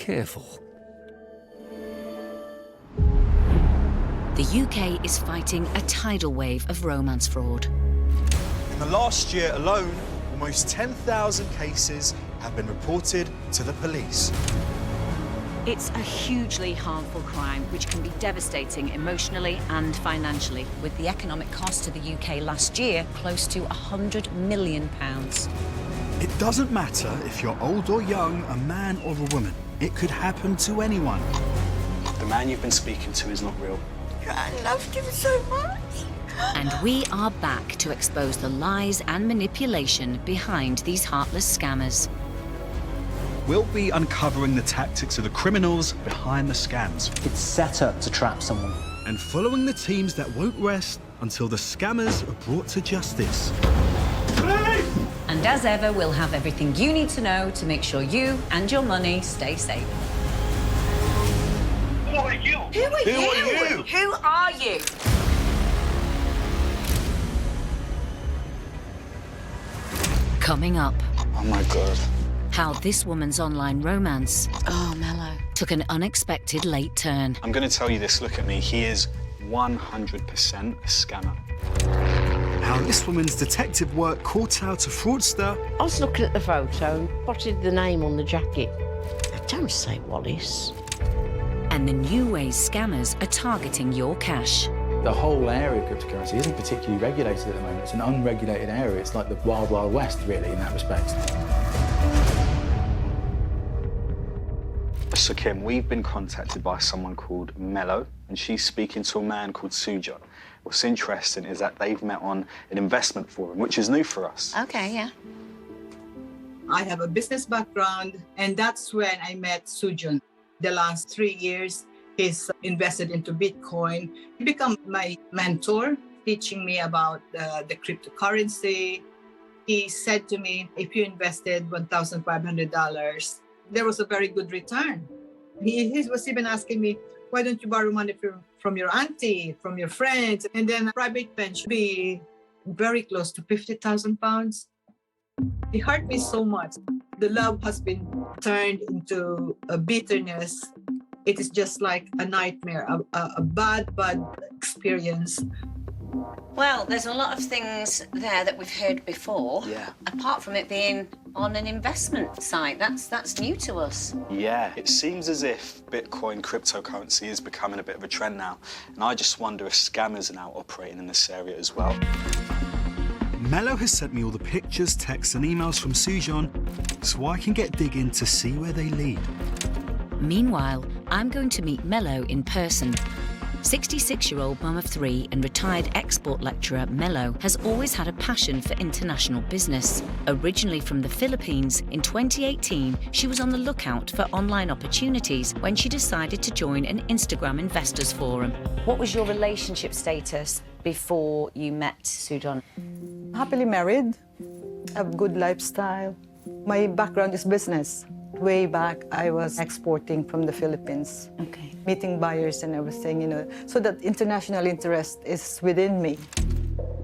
careful. The UK is fighting a tidal wave of romance fraud. In the last year alone, almost 10,000 cases have been reported to the police. It's a hugely harmful crime which can be devastating emotionally and financially, with the economic cost to the UK last year close to £100 million. It doesn't matter if you're old or young, a man or a woman. It could happen to anyone. The man you've been speaking to is not real. I loved him so much. And we are back to expose the lies and manipulation behind these heartless scammers. We'll be uncovering the tactics of the criminals behind the scams. It's set up to trap someone. And following the teams that won't rest until the scammers are brought to justice. And as ever, we'll have everything you need to know to make sure you and your money stay safe. Who are you? Who are you? Coming up, Oh my God. how this woman's online romance took an unexpected late turn. I'm going to tell you this, look at me. He is 100% a scammer. How this woman's detective work caught out a fraudster. I was looking at the photo and spotted the name on the jacket. Don't say Wallace. And the new ways scammers are targeting your cash. The whole area of cryptocurrency isn't particularly regulated at the moment. It's an unregulated area. It's like the wild, wild west, really, in that respect. So, Kim, we've been contacted by someone called Melo, and she's speaking to a man called Sujan. What's interesting is that they've met on an investment forum, which is new for us. Okay, yeah. I have a business background, and that's when I met Sujan. The last 3 years, he's invested into Bitcoin. He became my mentor, teaching me about the cryptocurrency. He said to me, if you invested $1,500, there was a very good return. He was even asking me, why don't you borrow money from your auntie, from your friends? And then a private pension be very close to £50,000. It hurt me so much. The love has been turned into a bitterness. It is just like a nightmare, a bad experience. Well, there's a lot of things there that we've heard before. Yeah. Apart from it being on an investment site, that's new to us. Yeah, it seems as if Bitcoin cryptocurrency is becoming a bit of a trend now. And I just wonder if scammers are now operating in this area as well. Melo has sent me all the pictures, texts and emails from Sujan so I can get digging to see where they lead. Meanwhile, I'm going to meet Melo in person. 66-year-old mum of 3 and retired export lecturer Melo has always had a passion for international business. Originally from the Philippines, in 2018, she was on the lookout for online opportunities when she decided to join an Instagram investors forum. What was your relationship status before you met Sujan? Happily married, have good lifestyle. My background is business. Way back, I was exporting from the Philippines. Okay. Meeting buyers and everything, so that international interest is within me.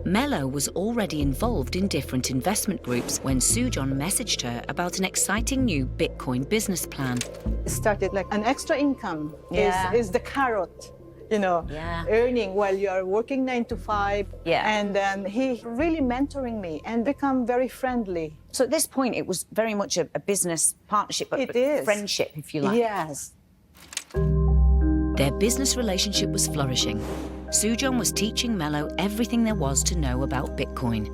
Melo was already involved in different investment groups when Sujan messaged her about an exciting new Bitcoin business plan. It started like an extra income is the carrot, Yeah. earning while you are working 9 to 5. Yeah. And then he really mentoring me and become very friendly. So at this point, it was very much a business partnership, but It is. friendship, if you like. Yes. Their business relationship was flourishing. Sujan was teaching Melo everything there was to know about Bitcoin.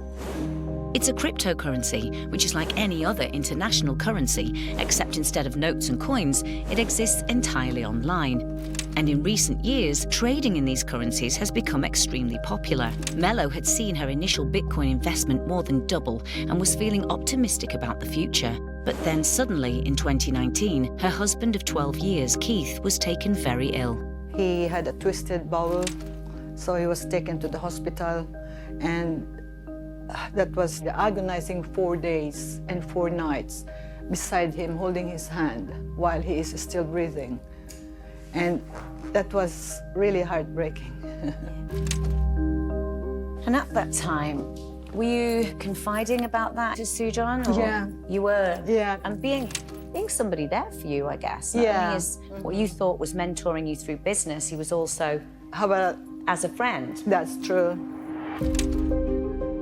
It's a cryptocurrency, which is like any other international currency, except instead of notes and coins, it exists entirely online. And in recent years, trading in these currencies has become extremely popular. Melo had seen her initial Bitcoin investment more than double and was feeling optimistic about the future. But then suddenly, in 2019, her husband of 12 years, Keith, was taken very ill. He had a twisted bowel, so he was taken to the hospital, and that was the agonizing 4 days and 4 nights beside him, holding his hand while he is still breathing. And that was really heartbreaking. And at that time, were you confiding about that to Sujan? Or Yeah. You were? Yeah. And being being somebody there for you, I guess. Not Yeah. only as what you thought was mentoring you through business, he was also How about, as a friend. that's true.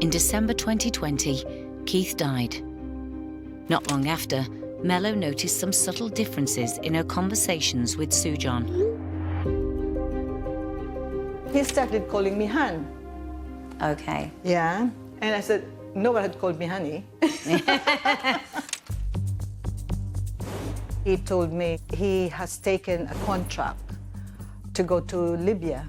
In December 2020, Keith died. Not long after, Melo noticed some subtle differences in her conversations with Sujan. He started calling me Han. Okay. Yeah. And I said, no one had called me honey. He told me he has taken a contract to go to Libya.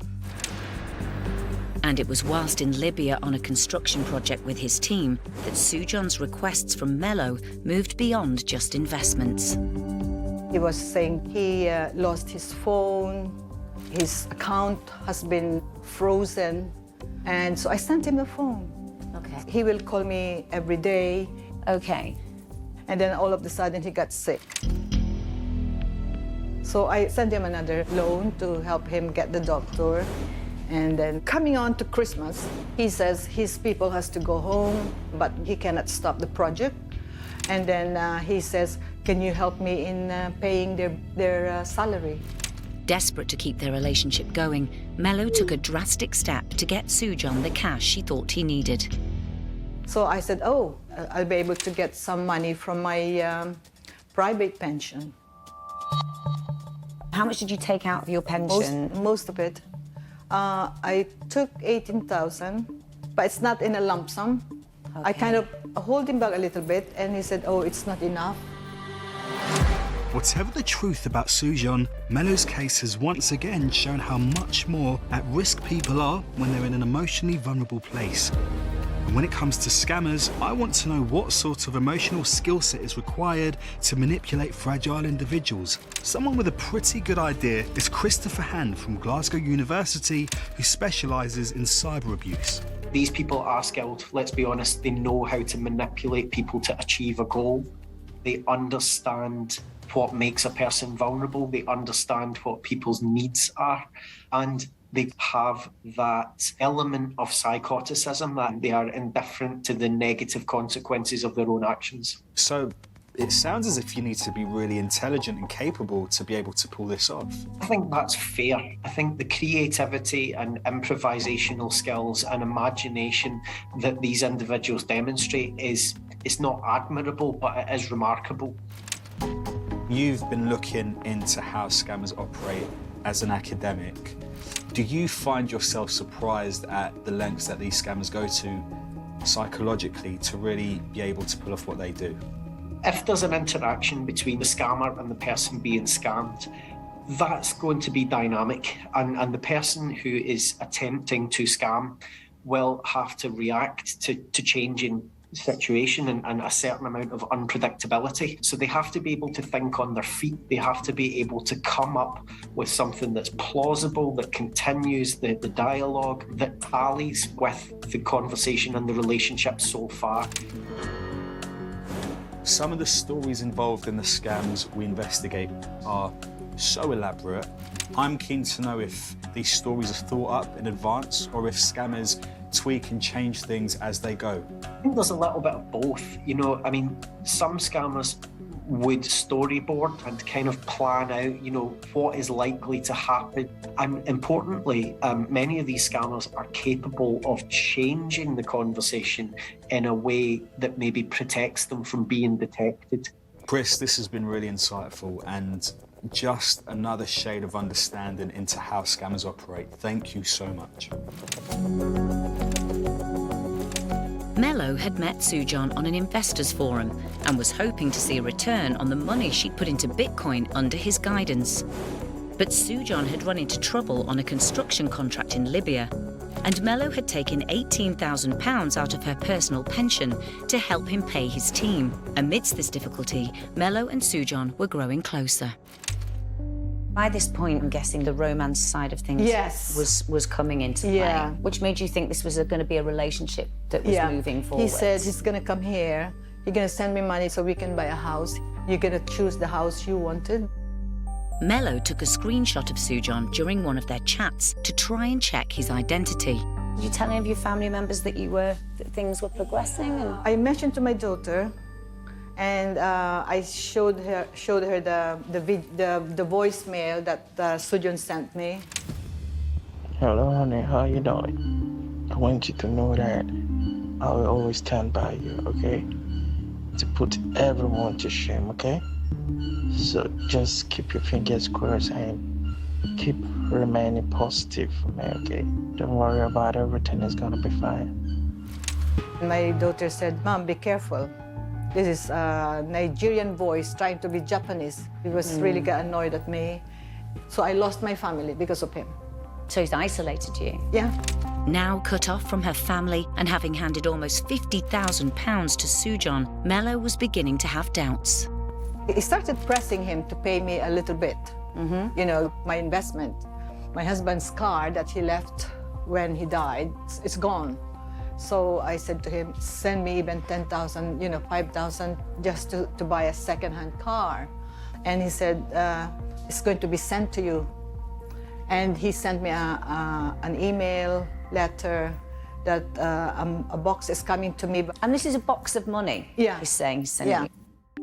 And it was whilst in Libya on a construction project with his team that Sujan's requests from Melo moved beyond just investments. He was saying he lost his phone, his account has been frozen, and so I sent him the phone. Okay. He will call me every day, Okay. and then all of a sudden he got sick. So I sent him another loan to help him get the doctor. And then coming on to Christmas, he says his people has to go home, but he cannot stop the project. And then he says, can you help me in paying their salary? Desperate to keep their relationship going, Melo took a drastic step to get Sujan the cash she thought he needed. So I said, oh, I'll be able to get some money from my private pension. How much did you take out of your pension? Most of it. I took 18,000, but it's not in a lump sum. Okay. I kind of hold him back a little bit, and he said, oh, it's not enough. Whatever the truth about Sujan, Melo's case has once again shown how much more at risk people are when they're in an emotionally vulnerable place. And when it comes to scammers, I want to know what sort of emotional skill set is required to manipulate fragile individuals. Someone with a pretty good idea is Christopher Hand from Glasgow University, who specialises in cyber abuse. These people are skilled, let's be honest, they know how to manipulate people to achieve a goal. They understand what makes a person vulnerable, they understand what people's needs are, and they have that element of psychoticism that they are indifferent to the negative consequences of their own actions. So it sounds as if you need to be really intelligent and capable to be able to pull this off. I think that's fair. I think the creativity and improvisational skills and imagination that these individuals demonstrate is not admirable, but it is remarkable. You've been looking into how scammers operate as an academic. Do you find yourself surprised at the lengths that these scammers go to psychologically to really be able to pull off what they do? If there's an interaction between the scammer and the person being scammed, that's going to be dynamic, and the person who is attempting to scam will have to react to changing situation and a certain amount of unpredictability. So they have to be able to think on their feet. They have to be able to come up with something that's plausible, that continues the dialogue, that tallies with the conversation and the relationship so far. Some of the stories involved in the scams we investigate are so elaborate. I'm keen to know if these stories are thought up in advance or if scammers tweak and change things as they go. I think there's a little bit of both. You know, I mean, some scammers would storyboard and kind of plan out, you know, what is likely to happen. And importantly, many of these scammers are capable of changing the conversation in a way that maybe protects them from being detected. Chris, this has been really insightful and just another shade of understanding into how scammers operate. Thank you so much. Melo had met Sujan on an investors forum and was hoping to see a return on the money she'd put into Bitcoin under his guidance. But Sujan had run into trouble on a construction contract in Libya, and Melo had taken £18,000 out of her personal pension to help him pay his team. Amidst this difficulty, Melo and Sujan were growing closer. By this point, I'm guessing the romance side of things was coming into play. Yeah. Which made you think this was going to be a relationship that was moving forward? He said he's going to come here. You're going to send me money so we can buy a house. You're going to choose the house you wanted. Melo took a screenshot of Sujan during one of their chats to try and check his identity. Did you tell any of your family members that things were progressing? And I mentioned to my daughter, And I showed her the voicemail that Sujun sent me. Hello, honey. How you doing? I want you to know that I will always stand by you, okay? To put everyone to shame, okay? So just keep your fingers crossed and keep remaining positive for me, okay? Don't worry about it. Everything is gonna be fine. My daughter said, Mom, be careful. This is a Nigerian voice trying to be Japanese. He was really got annoyed at me. So I lost my family because of him. So he's isolated you? Yeah. Now cut off from her family and having handed almost £50,000 to Sujon, Melo was beginning to have doubts. He started pressing him to pay me a little bit, you know, my investment. My husband's car that he left when he died, it's gone. So I said to him, send me even 10,000, you know, 5,000 just to buy a second-hand car. And he said, it's going to be sent to you. And he sent me an email, letter, that a box is coming to me. And this is a box of money? Yeah. He's saying he's sending you.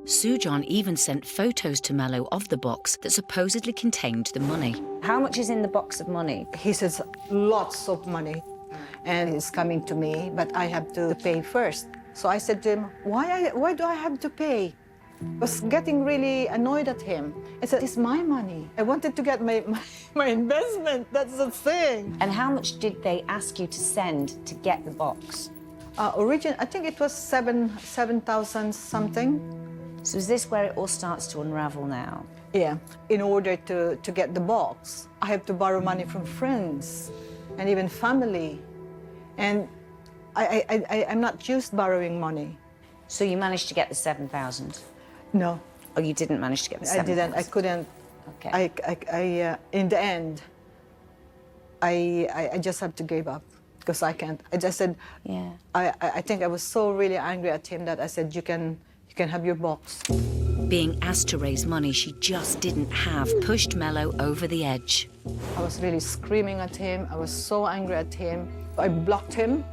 Sujon even sent photos to Melo of the box that supposedly contained the money. How much is in the box of money? He says lots of money, and it's coming to me, but I have to pay first. So I said to him, why do I have to pay? I was getting really annoyed at him. I said, it's my money. I wanted to get my investment, that's the thing. And how much did they ask you to send to get the box? I think it was 7,000 something. So is this where it all starts to unravel now? Yeah. In order to get the box, I have to borrow money from friends and even family. And I'm not used borrowing money. So you managed to get the 7,000? No. Oh, you didn't manage to get the 7,000? I didn't. I couldn't. Okay. In the end, I just have to give up because I can't. I just said, yeah. I think I was so really angry at him that I said, you can have your box. Being asked to raise money she just didn't have pushed Melo over the edge. I was really screaming at him. I was so angry at him. I blocked him.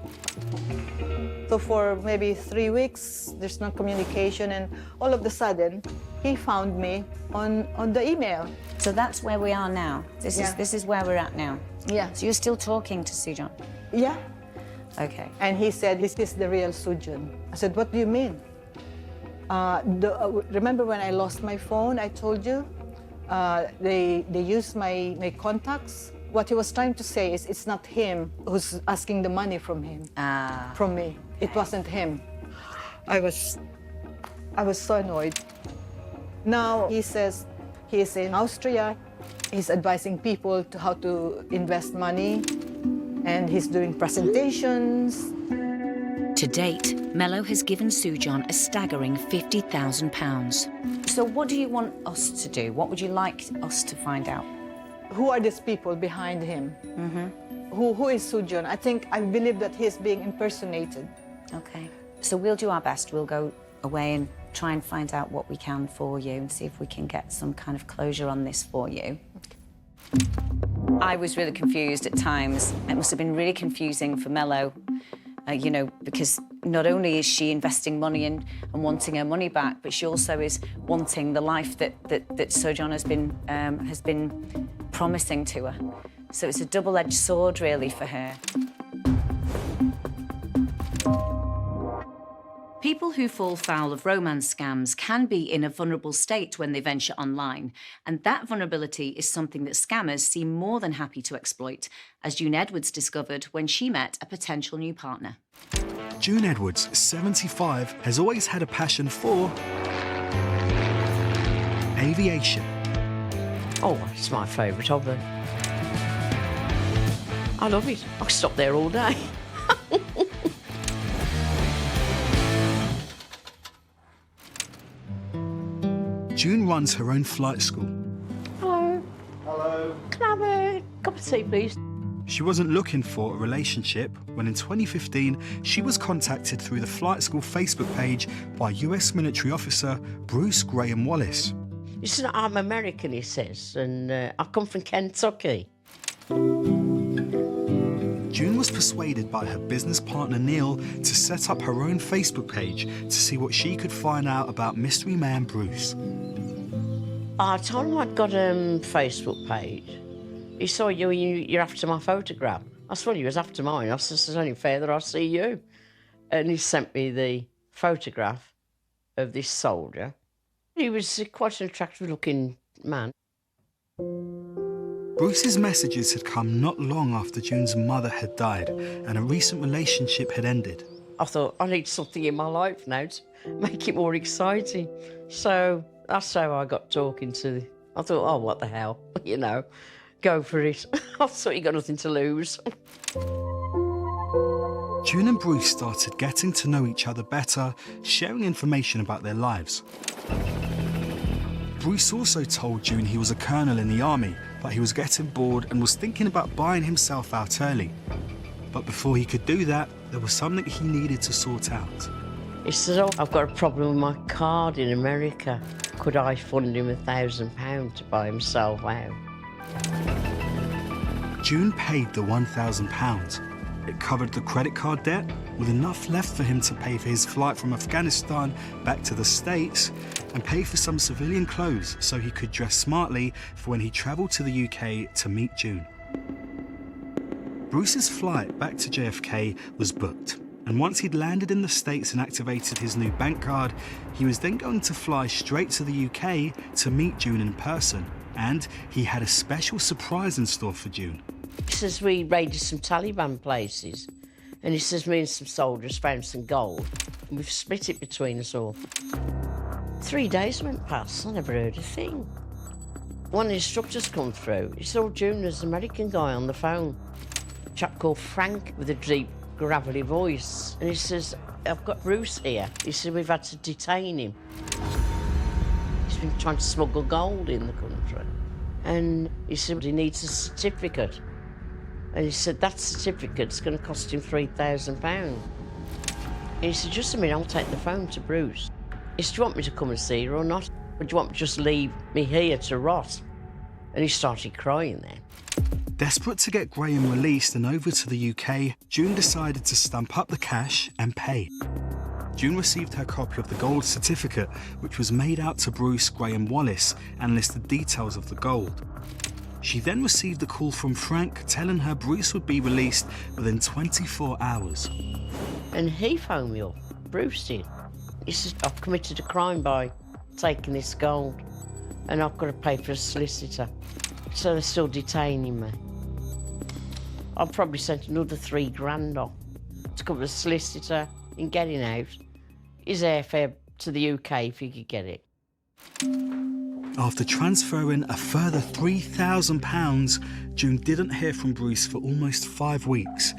So for maybe 3 weeks, there's no communication, and all of a sudden, he found me on the email. So that's where we are now. This is where we're at now. Yeah. So you're still talking to Sujon? Yeah. Okay. And he said, this is the real Sujon. I said, what do you mean? Remember when I lost my phone, I told you? They used my contacts. What he was trying to say is it's not him who's asking the money from him, from me. It wasn't him. I was so annoyed. Now he says he's in Austria. He's advising people to how to invest money, and he's doing presentations. To date, Melo has given Sujon a staggering £50,000. So what do you want us to do? What would you like us to find out? Who are these people behind him? Who is Sujon? I believe that he's being impersonated. Okay. So we'll do our best. We'll go away and try and find out what we can for you and see if we can get some kind of closure on this for you. I was really confused at times. It must have been really confusing for Melo, you know, because not only is she investing money in and wanting her money back, but she also is wanting the life that Sujon has been promising to her. So it's a double-edged sword, really, for her. People who fall foul of romance scams can be in a vulnerable state when they venture online, and that vulnerability is something that scammers seem more than happy to exploit, as June Edwards discovered when she met a potential new partner. June Edwards, 75, has always had a passion for aviation. Oh, it's my favourite hobby. I love it. I could stop there all day. June runs her own flight school. Hello. Hello. Can I have a cup of tea, please? She wasn't looking for a relationship when in 2015 she was contacted through the flight school Facebook page by US military officer Bruce Graham Wallace. Listen, I'm American, he says, and I come from Kentucky. June was persuaded by her business partner Neil to set up her own Facebook page to see what she could find out about mystery man Bruce. I told him I'd got a Facebook page. He saw you're after my photograph. I said, well, he was after mine. I said, it's only fair that I see you. And he sent me the photograph of this soldier. He was quite an attractive-looking man. Bruce's messages had come not long after June's mother had died and a recent relationship had ended. I thought, I need something in my life now to make it more exciting. So that's how I got talking to... I thought, oh, what the hell, you know, go for it. I thought you got nothing to lose. June and Bruce started getting to know each other better, sharing information about their lives. Bruce also told June he was a colonel in the army, but he was getting bored and was thinking about buying himself out early. But before he could do that, there was something he needed to sort out. He says, oh, I've got a problem with my card in America. Could I fund him £1,000 to buy himself out? June paid the £1,000. It covered the credit card debt, with enough left for him to pay for his flight from Afghanistan back to the States and pay for some civilian clothes so he could dress smartly for when he travelled to the UK to meet June. Bruce's flight back to JFK was booked, and once he'd landed in the States and activated his new bank card, he was then going to fly straight to the UK to meet June in person, and he had a special surprise in store for June. He says, we raided some Taliban places, and he says, me and some soldiers found some gold, and we've split it between us all. 3 days went past, I never heard a thing. One of the instructors come through, he saw June, there's an American guy on the phone, a chap called Frank with a deep, gravelly voice, and he says, I've got Bruce here. He said, we've had to detain him. He's been trying to smuggle gold in the country. And he said, he needs a certificate. And he said, that certificate's going to cost him £3,000. And he said, just a minute, I'll take the phone to Bruce. He said, do you want me to come and see her or not? Or do you want me to just leave me here to rot? And he started crying then. Desperate to get Graham released and over to the UK, June decided to stump up the cash and pay. June received her copy of the gold certificate, which was made out to Bruce Graham Wallace and listed details of the gold. She then received a call from Frank telling her Bruce would be released within 24 hours. And he phoned me up, Bruce did. He said, I've committed a crime by taking this gold and I've got to pay for a solicitor. So they're still detaining me. I've probably sent another £3,000 off to cover the solicitor in getting out. His airfare to the UK if he could get it. After transferring a further £3,000, June didn't hear from Bruce for almost 5 weeks.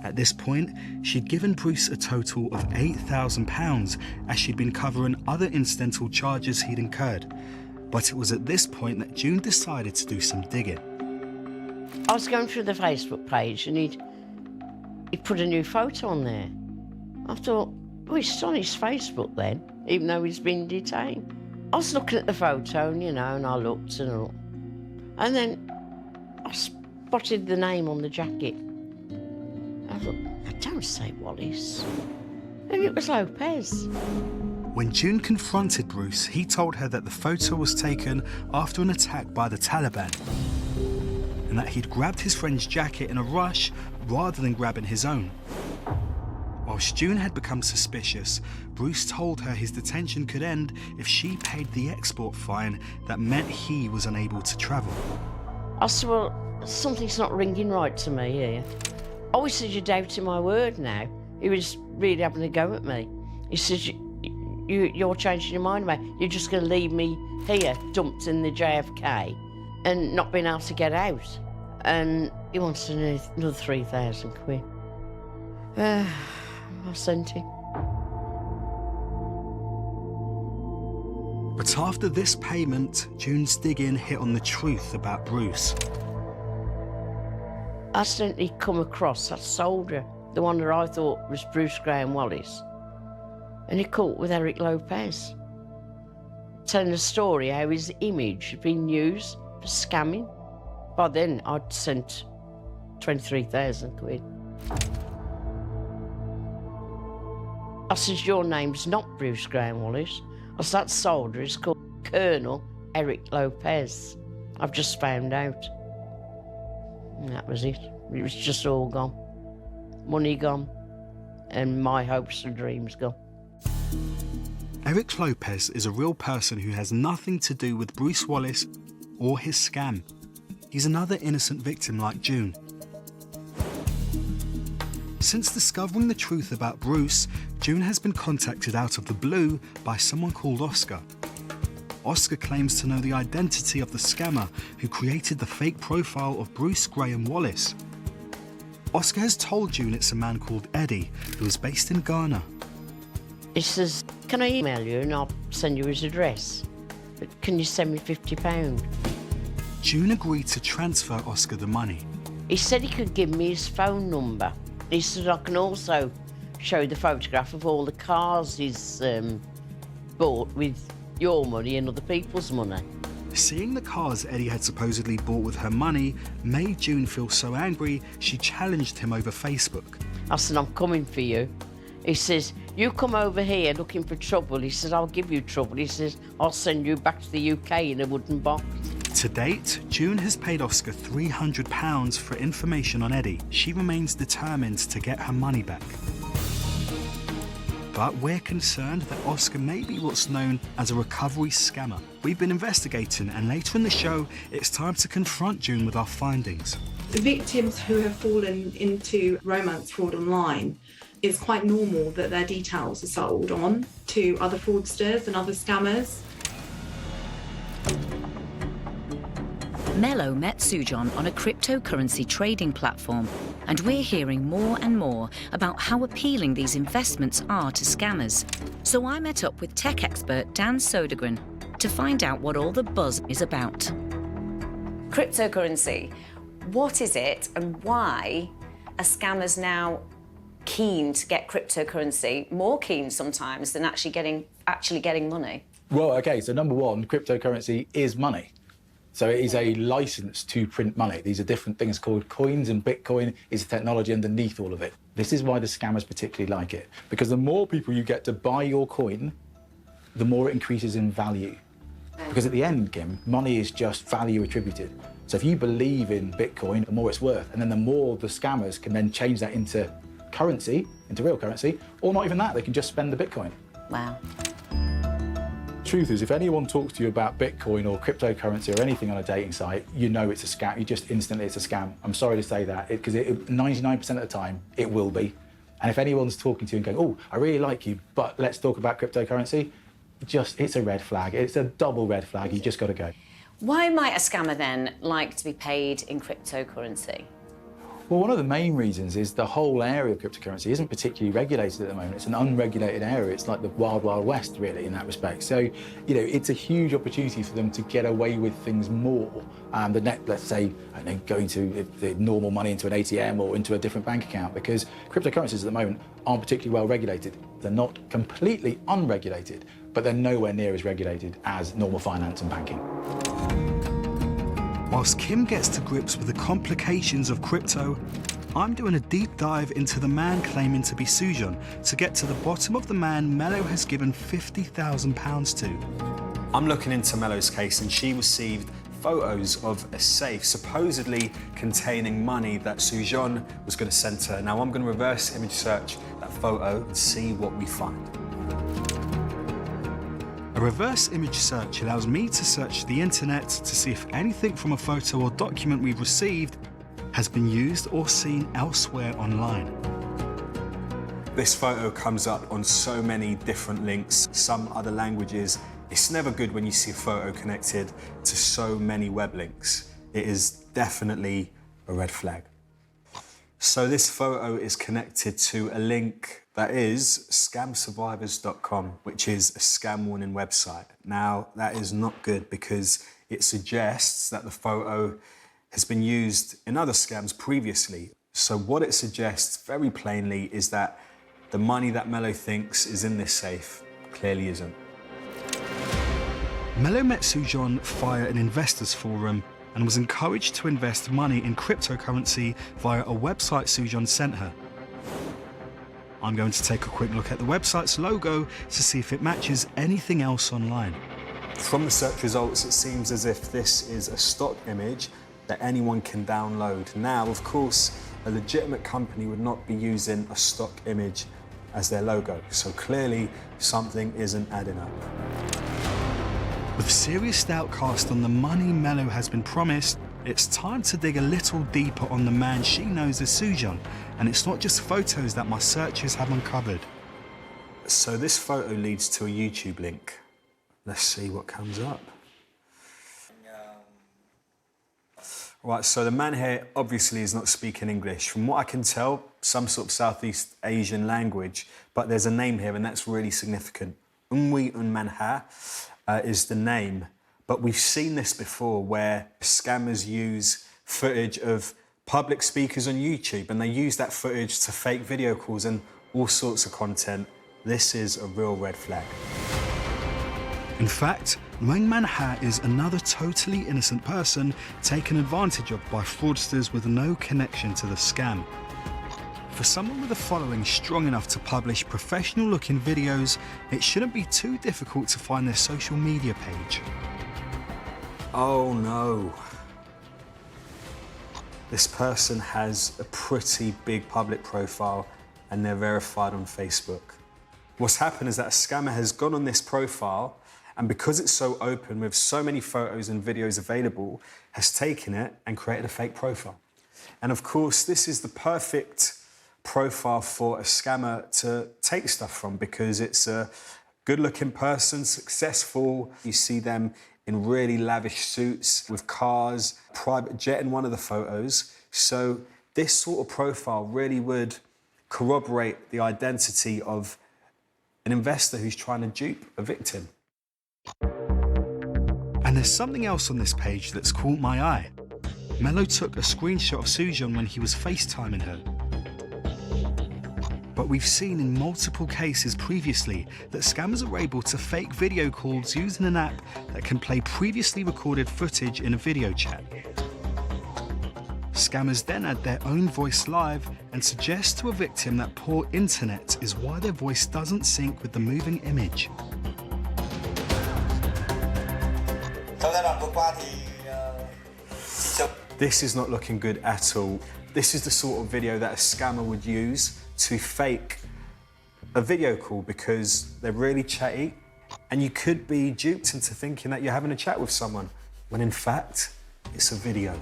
At this point, she'd given Bruce a total of £8,000 as she'd been covering other incidental charges he'd incurred. But it was at this point that June decided to do some digging. I was going through the Facebook page and he'd put a new photo on there. I thought, oh, it's on his Facebook then, even though he's been detained. I was looking at the photo, and, you know, and I looked and all. And then I spotted the name on the jacket. I thought, don't say Wallace. And it was Lopez. When June confronted Bruce, he told her that the photo was taken after an attack by the Taliban, and that he'd grabbed his friend's jacket in a rush rather than grabbing his own. Whilst June had become suspicious, Bruce told her his detention could end if she paid the export fine that meant he was unable to travel. I said, well, something's not ringing right to me here. Oh, he said, you're doubting my word now. He was really having a go at me. He said, you're changing your mind, mate. You're just going to leave me here, dumped in the JFK, and not being able to get out. And he wants another £3,000. I sent him. But after this payment, June's digging hit on the truth about Bruce. I accidentally come across that soldier, the one that I thought was Bruce Graham Wallace, and he caught with Eric Lopez, telling a story how his image had been used for scamming. By then, I'd sent £23,000. I says, your name's not Bruce Graham Wallace. I said, that soldier is called Colonel Eric Lopez. I've just found out. And that was it. It was just all gone. Money gone, and my hopes and dreams gone. Eric Lopez is a real person who has nothing to do with Bruce Wallace or his scam. He's another innocent victim like June. Since discovering the truth about Bruce, June has been contacted out of the blue by someone called Oscar. Oscar claims to know the identity of the scammer who created the fake profile of Bruce Graham Wallace. Oscar has told June it's a man called Eddie, who is based in Ghana. He says, can I email you and I'll send you his address? But can you send me £50? June agreed to transfer Oscar the money. He said he could give me his phone number. He said I can also show the photograph of all the cars he's bought with your money and other people's money. Seeing the cars Eddie had supposedly bought with her money made June feel so angry she challenged him over Facebook. I said, I'm coming for you. He says, you come over here looking for trouble. He says, I'll give you trouble. He says, I'll send you back to the UK in a wooden box. To date, June has paid Oscar £300 for information on Eddie. She remains determined to get her money back. But we're concerned that Oscar may be what's known as a recovery scammer. We've been investigating, and later in the show, it's time to confront June with our findings. The victims who have fallen into romance fraud online, it's quite normal that their details are sold on to other fraudsters and other scammers. Melo met Sujon on a cryptocurrency trading platform, and we're hearing more and more about how appealing these investments are to scammers. So I met up with tech expert Dan Sodergren to find out what all the buzz is about. Cryptocurrency, what is it and why are scammers now keen to get cryptocurrency, more keen sometimes than actually getting money? Well, OK, so number one, cryptocurrency is money. So it is a license to print money. These are different things called coins, and Bitcoin is the technology underneath all of it. This is why the scammers particularly like it, because the more people you get to buy your coin, the more it increases in value. Because at the end, Kim, money is just value attributed. So if you believe in Bitcoin, the more it's worth, and then the more the scammers can then change that into currency, into real currency, or not even that, they can just spend the Bitcoin. Wow. Truth is, if anyone talks to you about Bitcoin or cryptocurrency or anything on a dating site, you know it's a scam. You just instantly, it's a scam. I'm sorry to say that, because 99% of the time, it will be. And if anyone's talking to you and going, oh, I really like you, but let's talk about cryptocurrency, it's a red flag. It's a double red flag. You just got to go. Why might a scammer then like to be paid in cryptocurrency? Well, one of the main reasons is the whole area of cryptocurrency isn't particularly regulated at the moment. It's an unregulated area. It's like the wild, wild west, really, in that respect. So, it's a huge opportunity for them to get away with things more than, let's say, going to the normal money into an ATM or into a different bank account, because cryptocurrencies at the moment aren't particularly well regulated. They're not completely unregulated, but they're nowhere near as regulated as normal finance and banking. Whilst Kim gets to grips with the complications of crypto, I'm doing a deep dive into the man claiming to be Sujon to get to the bottom of the man Melo has given £50,000 to. I'm looking into Melo's case, and she received photos of a safe supposedly containing money that Sujon was going to send to her. Now I'm going to reverse image search that photo and see what we find. A reverse image search allows me to search the internet to see if anything from a photo or document we've received has been used or seen elsewhere online. This photo comes up on so many different links, some other languages. It's never good when you see a photo connected to so many web links. It is definitely a red flag. So this photo is connected to a link that is scamsurvivors.com, which is a scam warning website. Now, that is not good because it suggests that the photo has been used in other scams previously. So what it suggests very plainly is that the money that Melo thinks is in this safe clearly isn't. Melo met Sujon via an investors forum and was encouraged to invest money in cryptocurrency via a website Sujan sent her. I'm going to take a quick look at the website's logo to see if it matches anything else online. From the search results, it seems as if this is a stock image that anyone can download. Now, of course, a legitimate company would not be using a stock image as their logo, so clearly something isn't adding up. With serious doubt cast on the money Melo has been promised, it's time to dig a little deeper on the man she knows as Sujan, and it's not just photos that my searchers have uncovered. So this photo leads to a YouTube link. Let's see what comes up. Right, so the man here obviously is not speaking English. From what I can tell, some sort of Southeast Asian language, but there's a name here and that's really significant. Unwi Unmanha is the name, but we've seen this before where scammers use footage of public speakers on YouTube and they use that footage to fake video calls and all sorts of content. This is a real red flag. In fact, Nguyen Man Ha is another totally innocent person taken advantage of by fraudsters with no connection to the scam. For someone with a following strong enough to publish professional-looking videos, it shouldn't be too difficult to find their social media page. Oh no. This person has a pretty big public profile and they're verified on Facebook. What's happened is that a scammer has gone on this profile and because it's so open with so many photos and videos available, has taken it and created a fake profile. And of course, this is the perfect profile for a scammer to take stuff from because it's a good-looking person, successful. You see them in really lavish suits with cars, private jet in one of the photos. So this sort of profile really would corroborate the identity of an investor who's trying to dupe a victim. And there's something else on this page that's caught my eye. Melo took a screenshot of Sujan when he was FaceTiming her. But we've seen in multiple cases previously that scammers are able to fake video calls using an app that can play previously recorded footage in a video chat. Scammers then add their own voice live and suggest to a victim that poor internet is why their voice doesn't sync with the moving image. This is not looking good at all. This is the sort of video that a scammer would use to fake a video call because they're really chatty and you could be duped into thinking that you're having a chat with someone when in fact it's a video.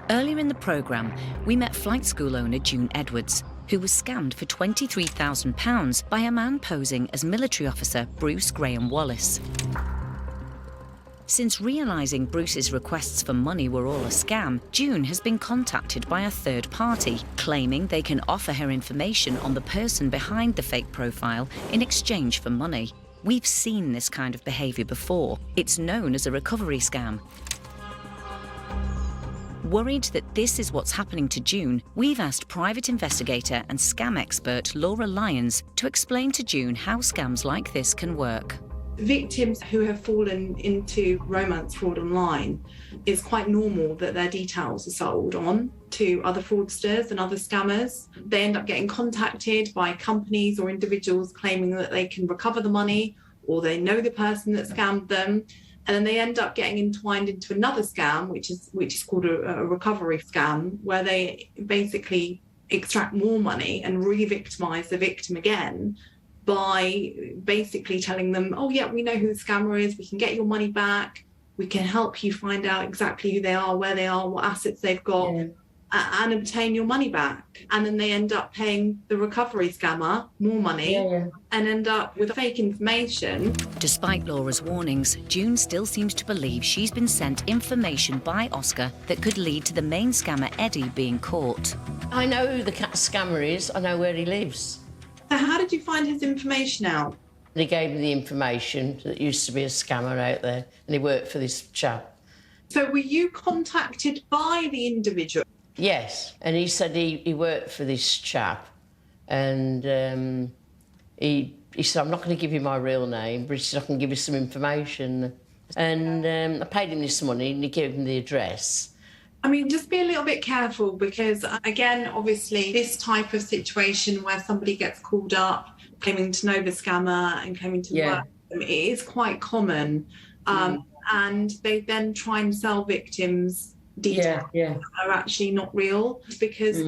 Earlier in the programme, we met flight school owner June Edwards, who was scammed for £23,000 by a man posing as military officer Bruce Graham Wallace. Since realising Bruce's requests for money were all a scam, June has been contacted by a third party, claiming they can offer her information on the person behind the fake profile in exchange for money. We've seen this kind of behaviour before. It's known as a recovery scam. Worried that this is what's happening to June, we've asked private investigator and scam expert Laura Lyons to explain to June how scams like this can work. Victims who have fallen into romance fraud online, it's quite normal that their details are sold on to other fraudsters and other scammers. They end up getting contacted by companies or individuals claiming that they can recover the money or they know the person that scammed them. And then they end up getting entwined into another scam, which is called a recovery scam, where they basically extract more money and re-victimize the victim again by basically telling them, oh yeah, we know who the scammer is, we can get your money back, we can help you find out exactly who they are, where they are, what assets they've got, and obtain your money back. And then they end up paying the recovery scammer more money and end up with fake information. Despite Laura's warnings, June still seems to believe she's been sent information by Oscar that could lead to the main scammer Eddie being caught. I know who the scammer is, I know where he lives. So how did you find his information out? He gave me the information that used to be a scammer out there and he worked for this chap. So were you contacted by the individual? Yes, and he said he worked for this chap And he said, I'm not going to give you my real name, but he said, I can give you some information. And I paid him this money and he gave him the address. I mean, just be a little bit careful because, again, obviously, this type of situation where somebody gets called up claiming to know the scammer and claiming to work with them, it is quite common. And they then try and sell victims' details that are actually not real because,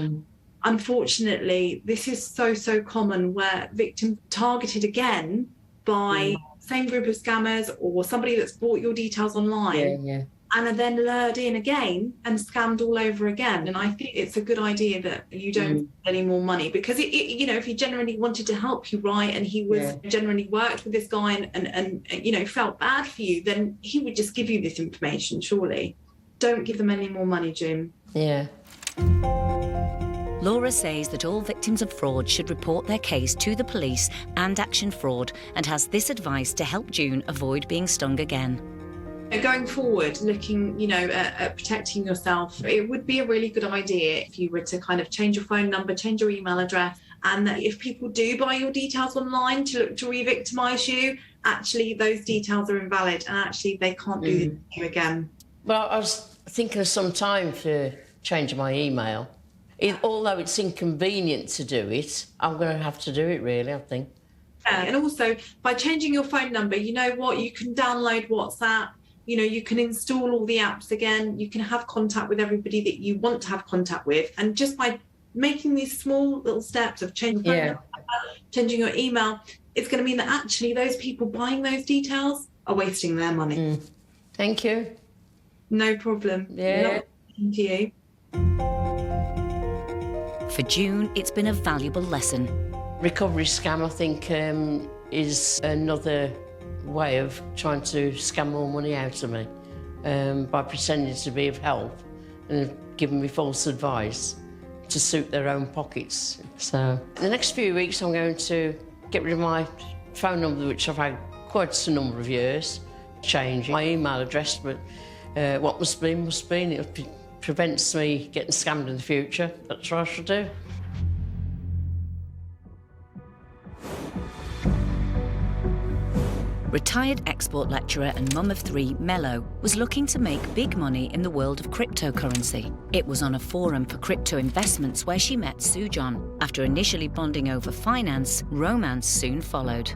unfortunately, this is so common where victims are targeted again by same group of scammers or somebody that's bought your details online. And are then lured in again and scammed all over again. And I think it's a good idea that you don't spend any more money because, you know, if he genuinely wanted to help you, right, and he was genuinely worked with this guy and you know, felt bad for you, then he would just give you this information, surely. Don't give them any more money, Jim. Yeah. Laura says that all victims of fraud should report their case to the police and Action Fraud and has this advice to help June avoid being stung again. Going forward, looking, you know, at protecting yourself, it would be a really good idea if you were to kind of change your phone number, change your email address, and that if people do buy your details online to look to re-victimise you, actually those details are invalid and actually they can't do this to you again. Well, I was thinking of some time for changing my email. Although it's inconvenient to do it, I'm going to have to do it, really, I think. And also, by changing your phone number, you know what, you can download WhatsApp. You know, you can install all the apps again. You can have contact with everybody that you want to have contact with. And just by making these small little steps of changing your phone number, changing your email, it's going to mean that actually those people buying those details are wasting their money. Thank you. No problem. Yeah. Thank you. For June, it's been a valuable lesson. Recovery scam, I think, is another way of trying to scam more money out of me by pretending to be of help and giving me false advice to suit their own pockets. So in the next few weeks I'm going to get rid of my phone number, which I've had quite a number of years, change my email address, but what must be, must be, and it prevents me getting scammed in the future. That's what I should do. Retired export lecturer and mum of three, Melo, was looking to make big money in the world of cryptocurrency. It was on a forum for crypto investments where she met Sujan. After initially bonding over finance, romance soon followed.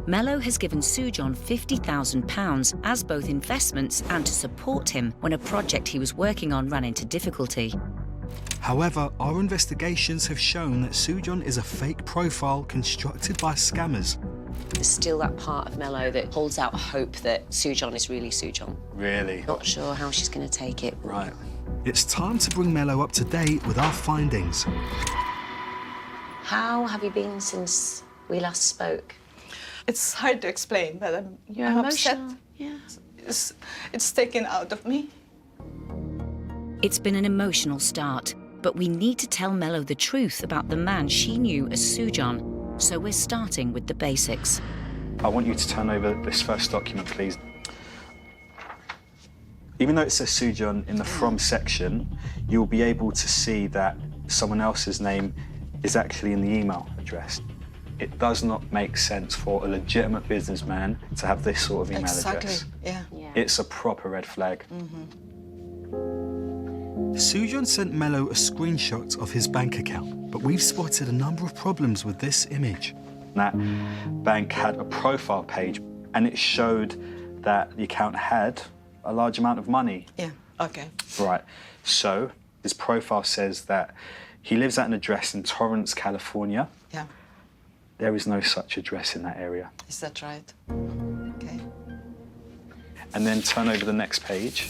Melo has given Sujan £50,000 as both investments and to support him when a project he was working on ran into difficulty. However, our investigations have shown that Sujan is a fake profile constructed by scammers. There's still that part of Melo that holds out hope that Sujan is really Sujan. Really? Not sure how she's going to take it. Right. It's time to bring Melo up to date with our findings. How have you been since we last spoke? It's hard to explain, but I'm upset. Yeah. It's taken out of me. It's been an emotional start, but we need to tell Melo the truth about the man she knew as Sujan. So we're starting with the basics. I want you to turn over this first document, please. Even though it says Sujan in the From section, you'll be able to see that someone else's name is actually in the email address. It does not make sense for a legitimate businessman to have this sort of email address. Yeah. It's a proper red flag. Sujan sent Melo a screenshot of his bank account, but we've spotted a number of problems with this image. That bank had a profile page, and it showed that the account had a large amount of money. Yeah, okay. Right, so his profile says that he lives at an address in Torrance, California. Yeah. There is no such address in that area. Is that right? Okay. And then turn over the next page.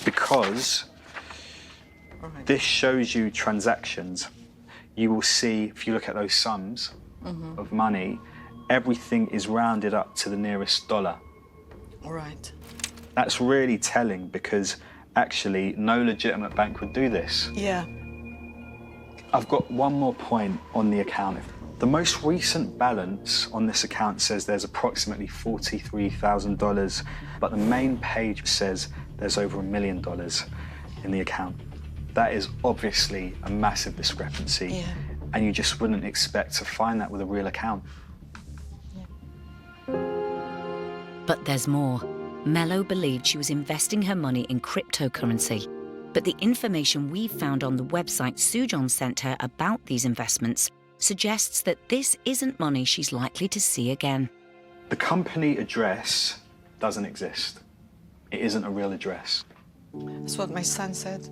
Because this shows you transactions. You will see, if you look at those sums of money, everything is rounded up to the nearest dollar. All right. That's really telling because actually no legitimate bank would do this. Yeah. I've got one more point on the account. The most recent balance on this account says there's approximately $43,000, but the main page says there's over $1 million in the account. That is obviously a massive discrepancy. Yeah. And you just wouldn't expect to find that with a real account. But there's more. Melo believed she was investing her money in cryptocurrency. But the information we found on the website Sujon sent her about these investments suggests that this isn't money she's likely to see again. The company address doesn't exist. It isn't a real address. That's what my son said.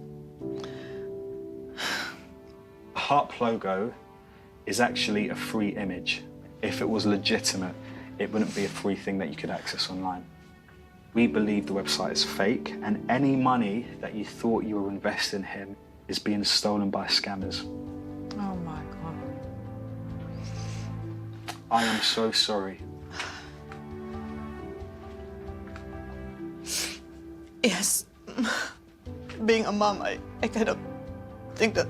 The HARP logo is actually a free image. If it was legitimate, it wouldn't be a free thing that you could access online. We believe the website is fake, and any money that you thought you were investing in him is being stolen by scammers. Oh my God. I am so sorry. Yes. Being a mom, I kind of think that,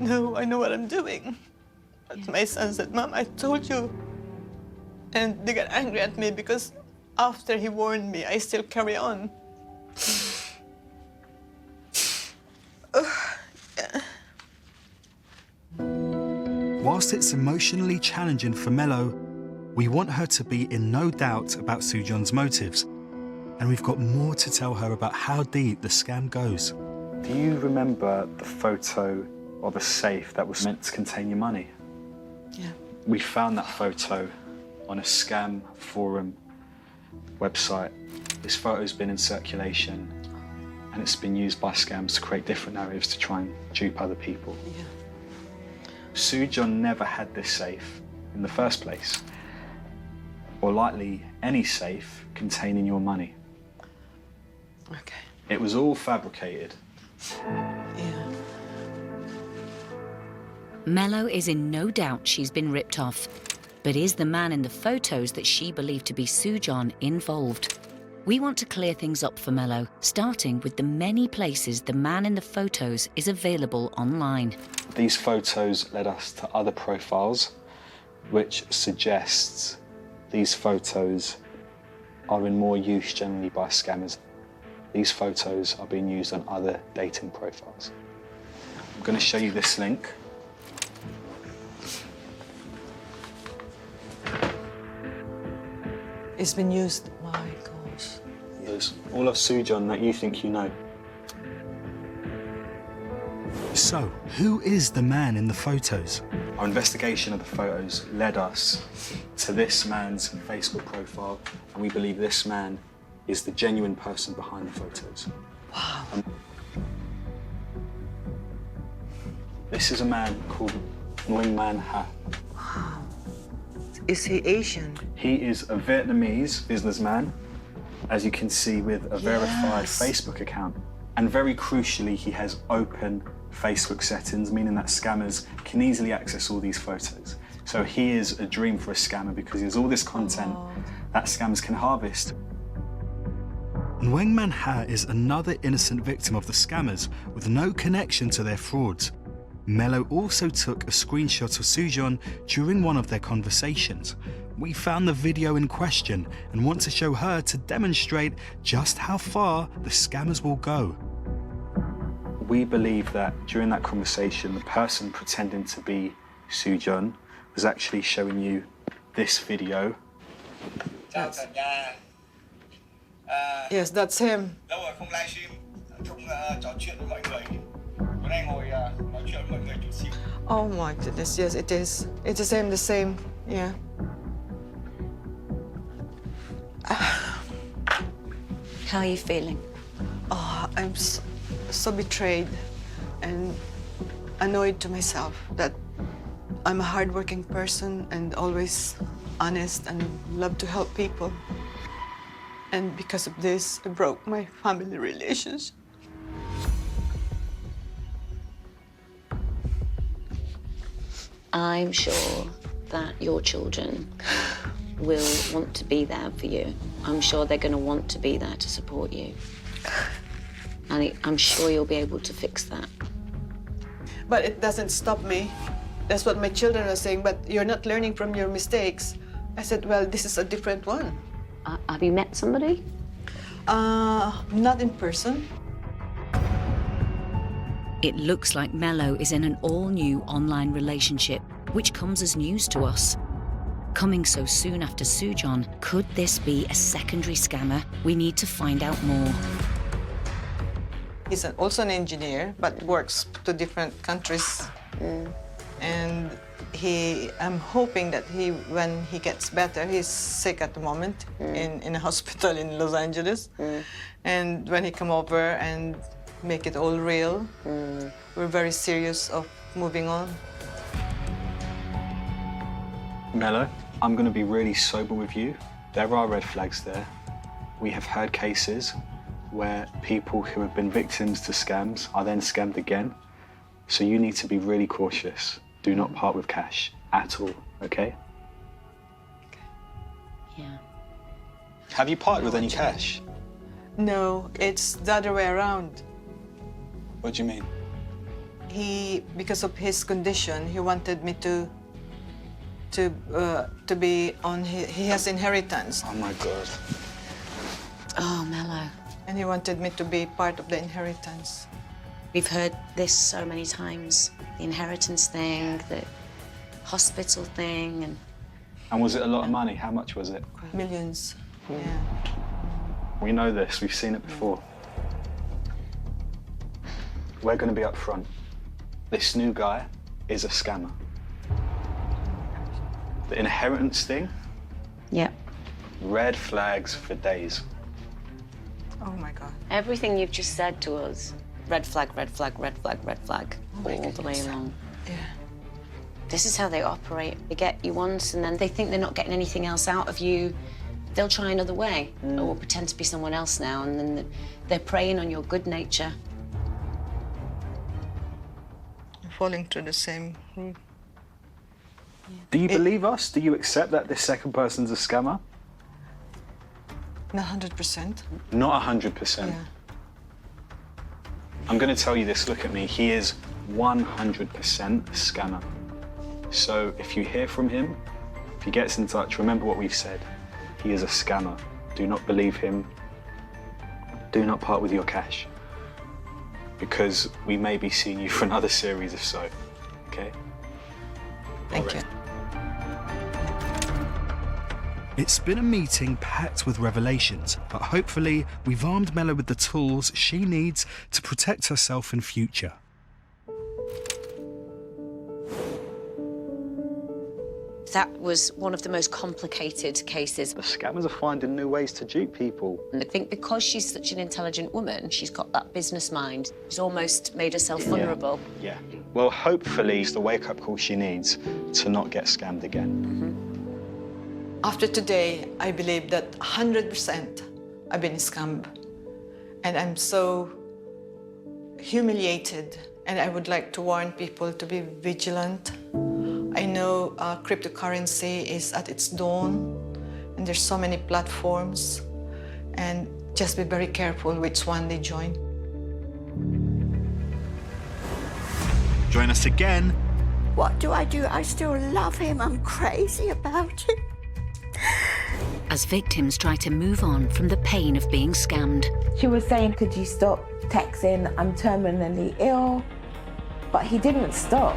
no, I know what I'm doing. But my son said, Mom, I told you. And they got angry at me because after he warned me, I still carry on. Whilst it's emotionally challenging for Melo, we want her to be in no doubt about Sujon's motives. And we've got more to tell her about how deep the scam goes. Do you remember the photo of a safe that was meant to contain your money? Yeah. We found that photo on a scam forum website. This photo's been in circulation and it's been used by scams to create different narratives to try and dupe other people. Yeah. Sujon never had this safe in the first place, or likely any safe containing your money. Okay. It was all fabricated. Yeah. Melo is in no doubt she's been ripped off. But is the man in the photos that she believed to be Sujon involved? We want to clear things up for Melo, starting with the many places the man in the photos is available online. These photos led us to other profiles, which suggests these photos are in more use generally by scammers. These photos are being used on other dating profiles. I'm going to show you this link. It's been used. My gosh. There's all of Sujon that you think you know. So, who is the man in the photos? Our investigation of the photos led us to this man's Facebook profile, and we believe this man is the genuine person behind the photos. Wow. This is a man called Nguyen Ha. Wow. Is he Asian? He is a Vietnamese businessman, as you can see, with a verified Facebook account. And very crucially, he has open Facebook settings, meaning that scammers can easily access all these photos. So he is a dream for a scammer because he has all this content that scammers can harvest. Nguyen Ha is another innocent victim of the scammers with no connection to their frauds. Melo also took a screenshot of Sujon during one of their conversations. We found the video in question and want to show her to demonstrate just how far the scammers will go. We believe that during that conversation, the person pretending to be Sujon was actually showing you this video. Yes, that's him. Oh my goodness, yes, it is. It's the same, yeah. How are you feeling? Oh, I'm so betrayed and annoyed to myself that I'm a hardworking person and always honest and love to help people. And because of this, I broke my family relationship. I'm sure that your children will want to be there for you. I'm sure they're going to want to be there to support you. And I'm sure you'll be able to fix that. But it doesn't stop me. That's what my children are saying, but you're not learning from your mistakes. I said, well, this is a different one. Have you met somebody? Not in person. It looks like Melo is in an all-new online relationship, which comes as news to us. Coming so soon after Sujon, could this be a secondary scammer? We need to find out more. He's also an engineer, but works to different countries. And I'm hoping that when he gets better, he's sick at the moment in a hospital in Los Angeles. And when he come over and make it all real, we're very serious of moving on. Melo, I'm going to be really sober with you. There are red flags there. We have heard cases where people who have been victims to scams are then scammed again. So you need to be really cautious. Do not part with cash at all, okay? Yeah. Have you parted with any cash? No, it's the other way around. What do you mean? Because of his condition, he wanted me to be on he has inheritance. Oh my God. Oh, Melo. And he wanted me to be part of the inheritance. We've heard this so many times. The inheritance thing, the hospital thing, And was it a lot of money? How much was it? Millions, yeah. We know this, we've seen it before. We're going to be up front. This new guy is a scammer. The inheritance thing? Yeah. Red flags for days. Oh my God. Everything you've just said to us, red flag, red flag, red flag, red flag, all the way along. Yeah. This is how they operate. They get you once and then they think they're not getting anything else out of you. They'll try another way or pretend to be someone else now, and then they're preying on your good nature. Falling through the same route. Do you believe us? Do you accept that this second person's a scammer? Not 100%. Not 100%. Yeah. I'm going to tell you this, look at me. He is 100% a scammer. So if you hear from him, if he gets in touch, remember what we've said. He is a scammer. Do not believe him. Do not part with your cash. Because we may be seeing you for another series if so, okay? Thank you. It's been a meeting packed with revelations, but hopefully we've armed Melo with the tools she needs to protect herself in future. That was one of the most complicated cases. The scammers are finding new ways to dupe people. And I think because she's such an intelligent woman, she's got that business mind. She's almost made herself vulnerable. Yeah. Well, hopefully it's the wake-up call she needs to not get scammed again. After today, I believe that 100% I've been scammed. And I'm so humiliated. And I would like to warn people to be vigilant. I know cryptocurrency is at its dawn, and there's so many platforms. And just be very careful which one they join. Join us again. What do? I still love him. I'm crazy about him. As victims try to move on from the pain of being scammed. She was saying, could you stop texting? I'm terminally ill. But he didn't stop.